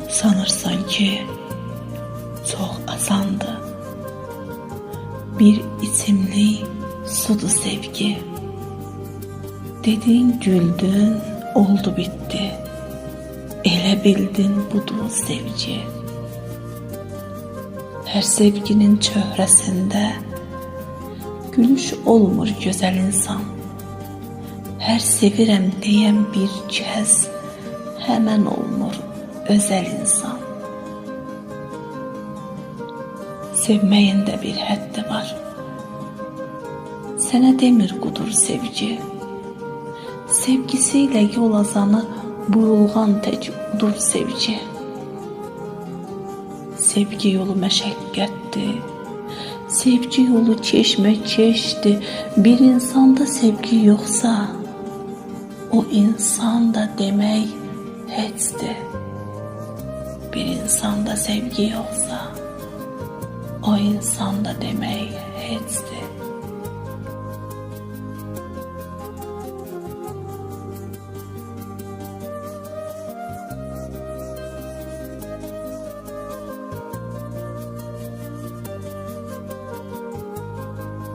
Sanırsan ki çox asandı. Bir içimlik sudu sevgi. Dedin güldün, oldu bitti. Elə bildin budur sevgi. Her sevginin çöhrəsində gülüş olmur gözəl insan. Her sevirəm deyən bir kəs həmən olmur özəl insan. Sevməyin də bir həddi var. Sənə demir qudur sevgi. Sevgisiyle yol azanı burulğan tək udur sevgi. Sevgi yolu məşəqqətdir. Sevgi yolu keşdir. Bir insanda sevgi yoxsa, o insan da demək heçdir. Bir insanda sevgi yoxsa, o insan da demək heçdir.